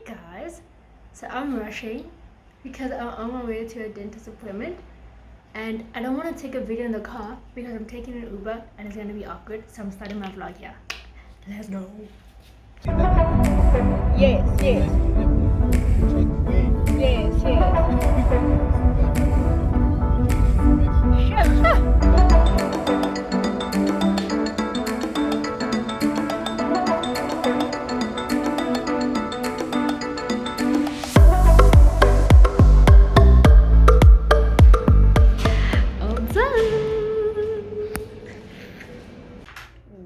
guys, so I'm rushing because I'm on my way to a dentist appointment and I don't want to take a video in the car because I'm taking an Uber and it's going to be awkward, so I'm starting my vlog here. Let's go. Yes, yes. Yes, yes.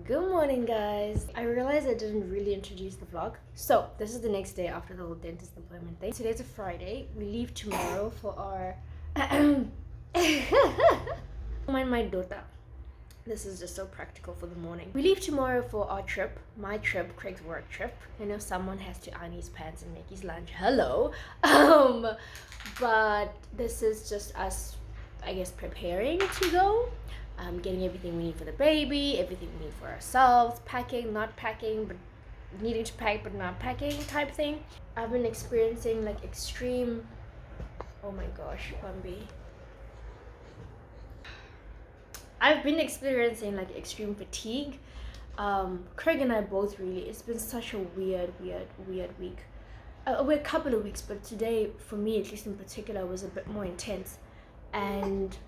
Good morning, guys. I realized I didn't really introduce the vlog. So this is the next day after the little dentist appointment thing. Today's a Friday. We leave tomorrow for our mind my daughter. This is just so practical for the morning. We leave tomorrow for our trip. My trip, Craig's work trip. You know, someone has to iron his pants and make his lunch. Hello. But this is just us, I guess, preparing to go. Getting everything we need for the baby, everything we need for ourselves, packing, not packing, but needing to pack but not packing type thing. I've been experiencing like extreme, oh my gosh, Bambi. I've been experiencing like extreme fatigue. Craig and I both really, it's been such a weird week. We're a couple of weeks, but today, for me at least in particular, was a bit more intense. And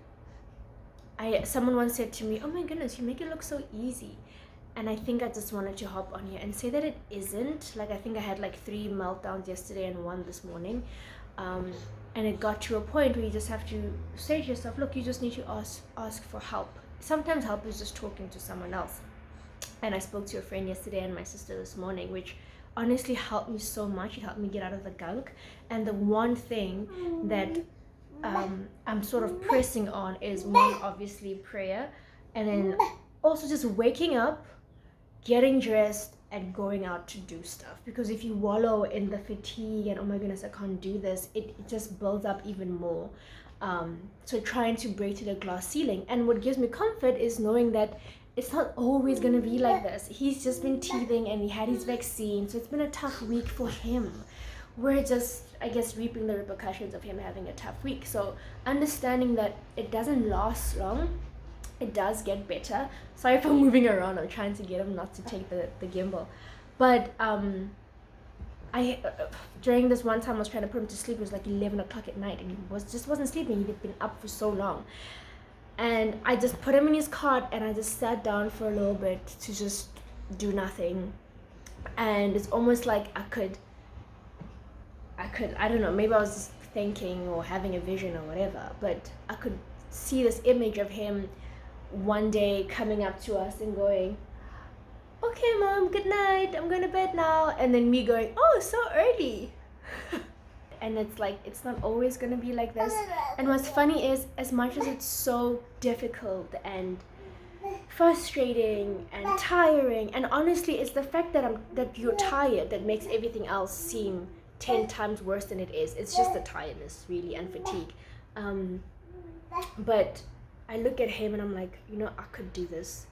someone once said to me, oh my goodness, you make it look so easy. And I think I just wanted to hop on here and say that it isn't. Like, I think I had like 3 meltdowns yesterday and 1 this morning. And it got to a point where you just have to say to yourself, look, you just need to ask for help. Sometimes help is just talking to someone else. And I spoke to a friend yesterday and my sister this morning, which honestly helped me so much. It helped me get out of the gunk. And the one thing that I'm sort of pressing on is one, obviously prayer, and then also just waking up, getting dressed, and going out to do stuff. Because if you wallow in the fatigue and oh my goodness, I can't do this, it just builds up even more. So trying to break through the glass ceiling. And what gives me comfort is knowing that it's not always going to be like this. He's just been teething and he had his vaccine, so it's been a tough week for him. We're just, I guess, reaping the repercussions of him having a tough week. So understanding that it doesn't last long, it does get better. Sorry for moving around. I'm trying to get him not to take the gimbal. But during this one time I was trying to put him to sleep. It was like 11 o'clock at night and he wasn't sleeping. He'd been up for so long. And I just put him in his cot and I just sat down for a little bit to just do nothing. And it's almost like I don't know, maybe I was just thinking or having a vision or whatever, but I could see this image of him one day coming up to us and going, okay mom, good night, I'm going to bed now. And then me going, oh, so early. And it's like, it's not always going to be like this. And what's funny is, as much as it's so difficult and frustrating and tiring, and honestly it's the fact that you're tired that makes everything else seem 10 times worse than it is. It's just the tiredness really and fatigue. But I look at him and I'm like, you know, I could do this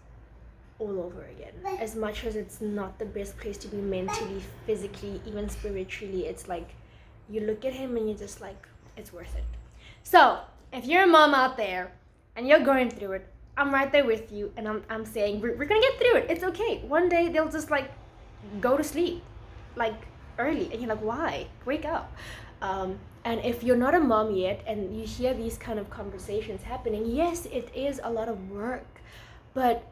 all over again. As much as it's not the best place to be mentally, physically, even spiritually, it's like you look at him and you're just like, it's worth it. So if you're a mom out there and you're going through it, I'm right there with you, and I'm saying we're gonna get through it. It's okay. One day they'll just like go to sleep like early and you're like, why? Wake up. And if you're not a mom yet and you hear these kind of conversations happening, yes, it is a lot of work, but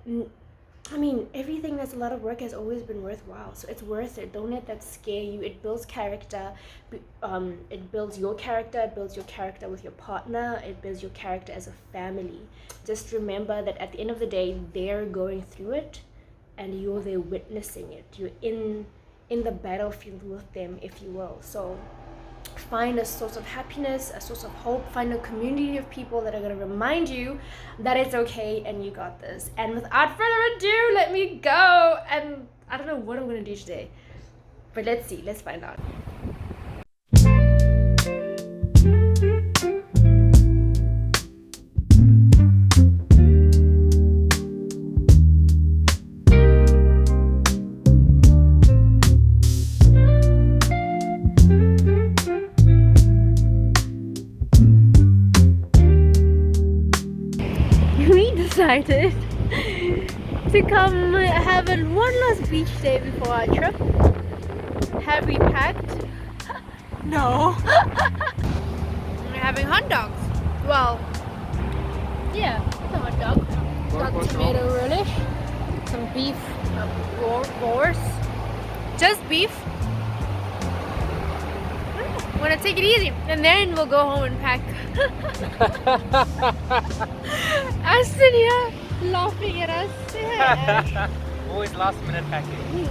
I mean, everything that's a lot of work has always been worthwhile, so it's worth it. Don't let that scare you. It builds character. It builds your character. It builds your character with your partner. It builds your character as a family. Just remember that at the end of the day, they're going through it and you're there witnessing it. You're in the battlefield with them, if you will. So find a source of happiness, a source of hope, find a community of people that are going to remind you that it's okay and you got this. And without further ado, let me go. And I don't know what I'm going to do today, but let's see, let's find out. excited to come have one last beach day before our trip. Have we packed? No. We're having hot dogs. Well, yeah, it's a hot dog. Got tomato relish, some beef wars, just beef. I'm gonna take it easy, and then we'll go home and pack. Aston here, laughing at us. Yeah. Always last minute packing.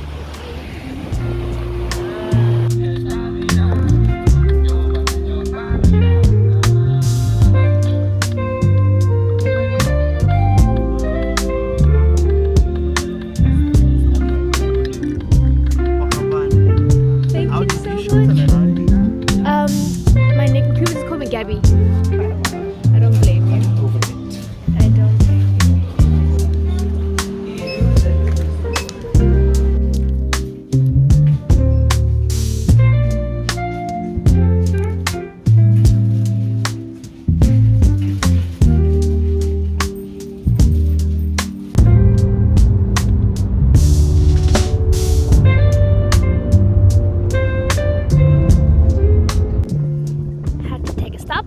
My nickname, people just call me Gabby. I don't blame you. I don't blame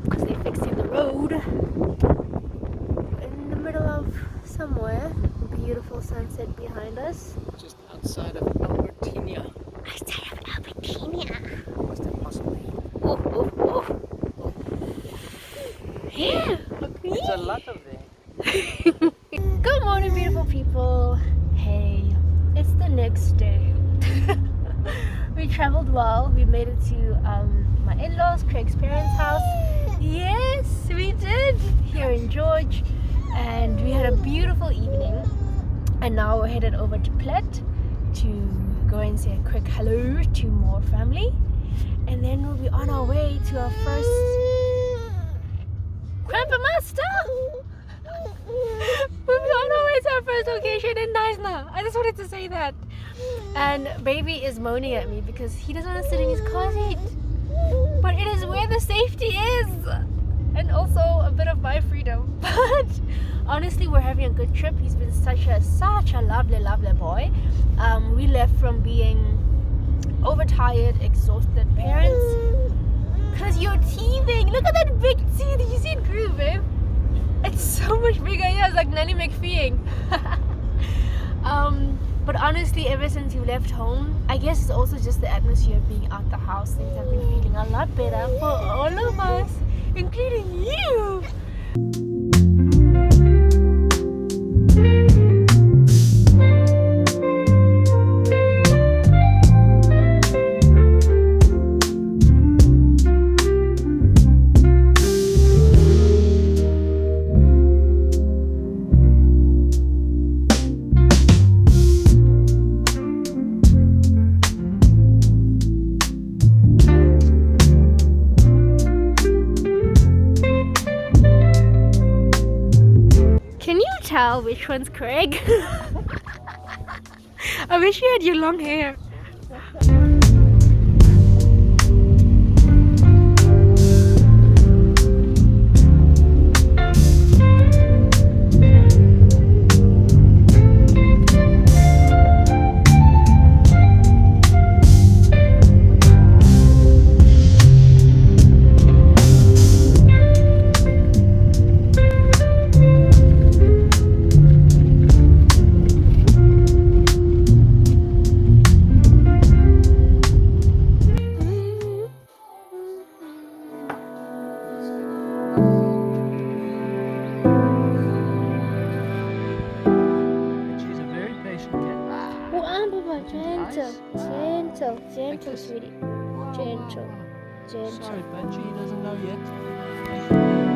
because they're fixing the road in the middle of somewhere. Beautiful sunset behind us. Just outside of Albertina. Outside of Albertina. Must have possibly. Oh. Yeah. It's a lot of there. Good morning, beautiful people. Hey, it's the next day. We traveled well. We made it to my in-laws, Craig's parents' house. Yes, we did, here in George, and we had a beautiful evening. And now we're headed over to Platt to go and say a quick hello to more family, and then we'll be on our way to our first Grandpa Master. We'll be on our way to our first location in Neisner. I just wanted to say that. And baby is moaning at me because he doesn't want to sit in his car seat. But it is where the safety is, and also a bit of my freedom. But honestly, we're having a good trip. He's been such a lovely boy. We left from being overtired, exhausted parents. Cause you're teething. Look at that big teeth. You see it grew, babe? It's so much bigger. Yeah, it's like Nanny McPheeing. But honestly, ever since you left home, I guess it's also just the atmosphere of being out the house. Things have been feeling a lot better for all of us, including you. Tell which one's Craig. I wish you had your long hair. Gentle, sweetie. Gentle. Sorry, Benji, he doesn't know yet.